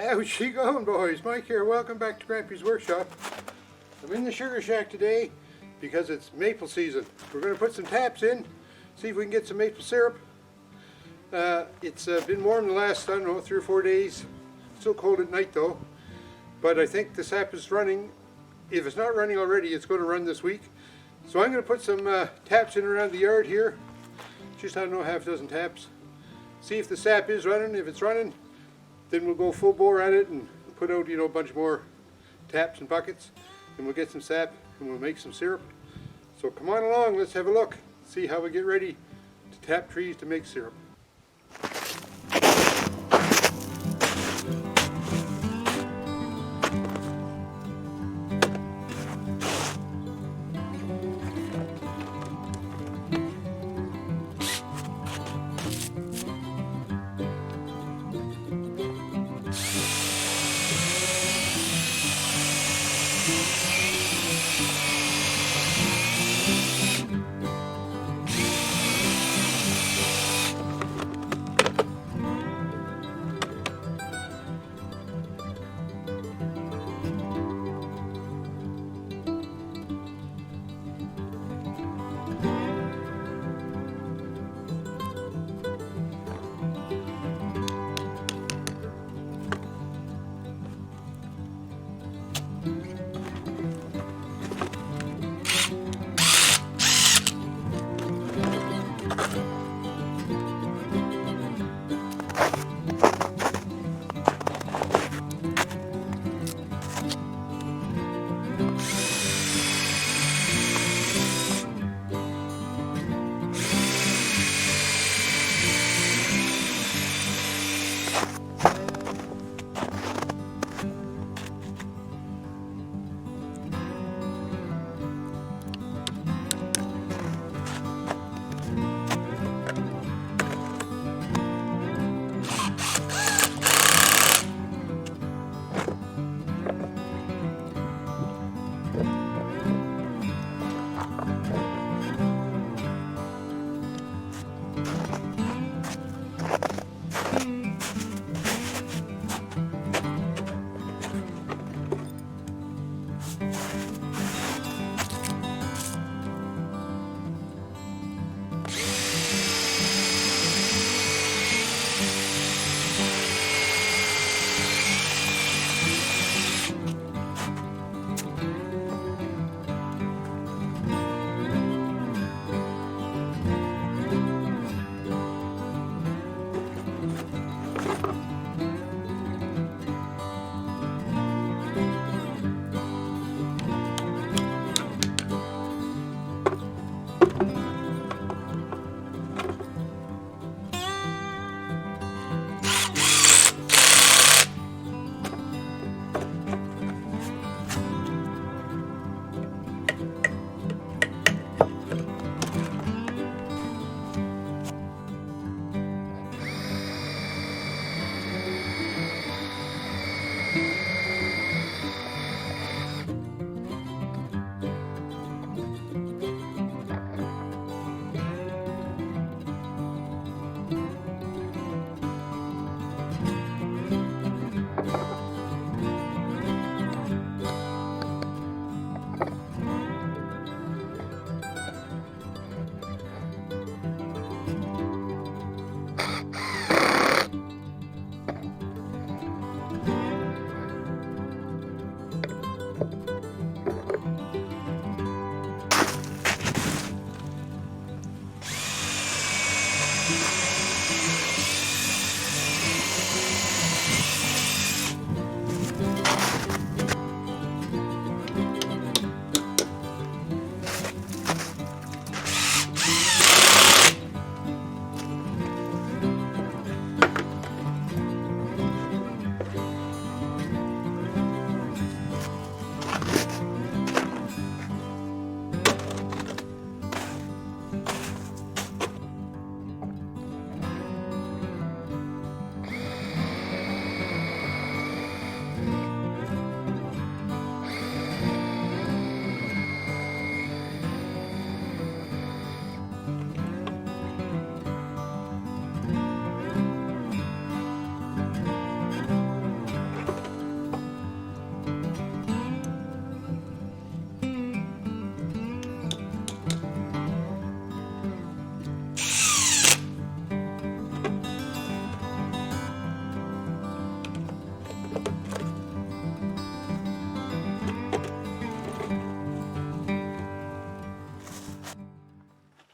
How's she going, boys? Mike here. Welcome back to Grampie's workshop. I'm in the sugar shack today because it's maple season. We're going to put some taps in, see if we can get some maple syrup. It's been warm the last, I don't know, 3 or 4 days. Still cold at night though. But I think the sap is running. If it's not running already, it's going to run this week. So I'm going to put some taps in around the yard here. Just, I don't know, half a dozen taps. See if the sap is running. If it's running, then we'll go full bore at it and put out, a bunch more taps and buckets. And we'll get some sap and we'll make some syrup. So come on along, let's have a look. See how we get ready to tap trees to make syrup.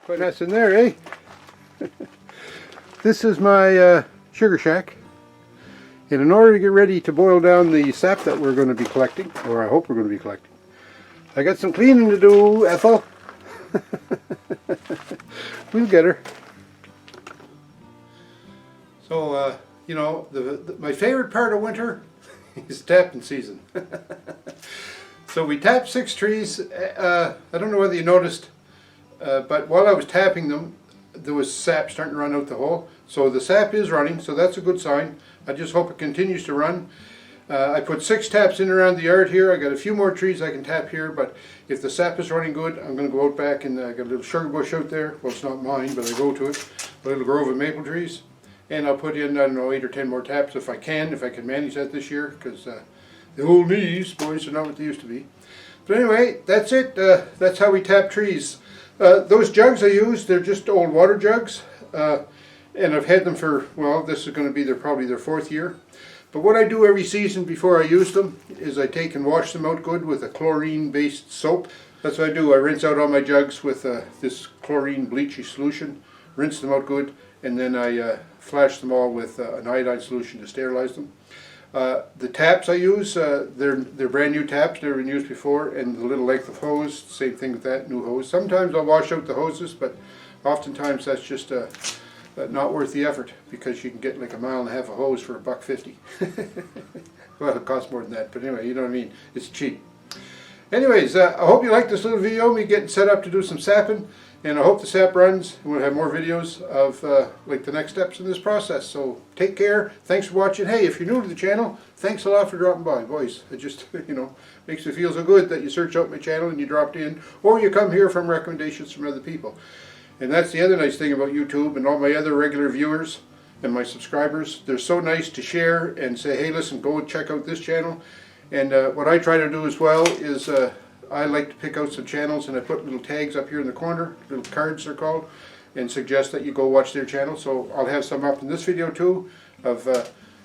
Quite nice in there, eh? This is my sugar shack. And in order to get ready to boil down the sap that we're going to be collecting, or I hope we're going to be collecting, I got some cleaning to do, Ethel. We'll get her. So, you know, my favorite part of winter is tapping season. So we tapped 6 trees. I don't know whether you noticed, but while I was tapping them, there was sap starting to run out the hole. So the sap is running, so that's a good sign. I just hope it continues to run. I put 6 taps in around the yard here. I got a few more trees I can tap here, but if the sap is running good, I'm going to go out back and I got a little sugar bush out there. Well, it's not mine, but I go to it. A little grove of maple trees. And I'll put in, I don't know, 8 or 10 more taps if I can manage that this year, because the old knees, boys, are not what they used to be. But anyway, that's it. That's how we tap trees. Those jugs I use, they're just old water jugs. And I've had them for, well, this is going to be probably their 4th year. But what I do every season before I use them is I take and wash them out good with a chlorine-based soap. That's what I do. I rinse out all my jugs with this chlorine bleachy solution, rinse them out good, and then I flash them all with an iodine solution to sterilize them. The taps I use, they're brand new taps, never been used before, and the little length of hose, same thing with that, new hose. Sometimes I'll wash out the hoses, but oftentimes that's just not worth the effort, because you can get like 1.5 miles of hose for $1.50. Well, it costs more than that, but anyway, you know what I mean. It's cheap. Anyways, I hope you liked this little video, me getting set up to do some sapping, and I hope the sap runs, and we'll have more videos of like the next steps in this process. So take care. Thanks for watching. Hey, if you're new to the channel, thanks a lot for dropping by, boys. It just, you know, makes me feel so good that you search out my channel and you dropped in, or you come here from recommendations from other people. And that's the other nice thing about YouTube and all my other regular viewers and my subscribers. They're so nice to share and say, hey, listen, go and check out this channel. And what I try to do as well is I like to pick out some channels, and I put little tags up here in the corner, little cards they're called, and suggest that you go watch their channel. So I'll have some up in this video too of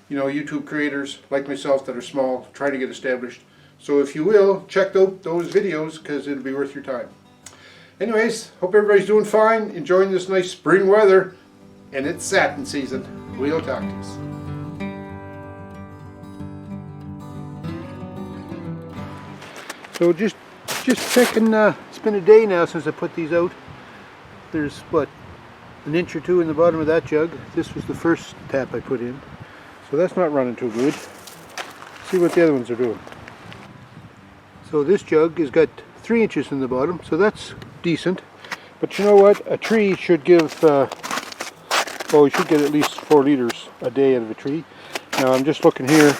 you know, YouTube creators like myself that are small, trying to get established. So if you will, check out those videos, because it'll be worth your time. Anyways, hope everybody's doing fine, enjoying this nice spring weather, and it's sapping season. We'll talk to you. So just checking, it's been a day now since I put these out. There's, what, 1 inch or 2 in the bottom of that jug. This was the first tap I put in. So that's not running too good. See what the other ones are doing. So this jug has got 3 inches in the bottom, so that's decent. But you know what? A tree should give, well, we should get at least 4 liters a day out of a tree. Now I'm just looking here.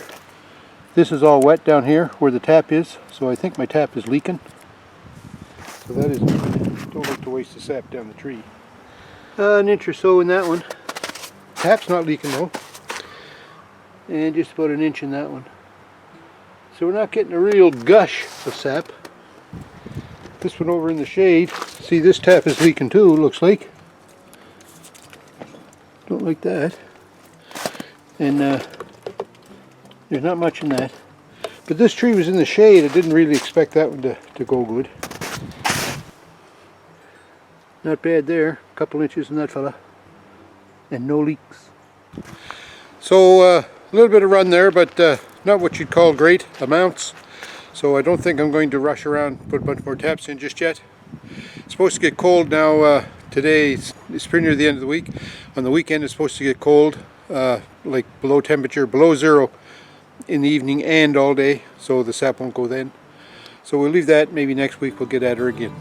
This is all wet down here where the tap is, so I think my tap is leaking. So that isn't good. Don't like to waste the sap down the tree. 1 inch or so in that one. Tap's not leaking though. And just about 1 inch in that one. So we're not getting a real gush of sap. This one over in the shade, see, this tap is leaking too, looks like. Don't like that. And there's not much in that. But this tree was in the shade. I didn't really expect that one to go good. Not bad there. A couple inches in that fella. And no leaks. So a little bit of run there, but not what you'd call great amounts. So I don't think I'm going to rush around and put a bunch more taps in just yet. It's supposed to get cold now. Today it's pretty near the end of the week. On the weekend it's supposed to get cold, like below temperature, below 0 in the evening and all day. So the sap won't go then. So we'll leave that. Maybe next week we'll get at her again.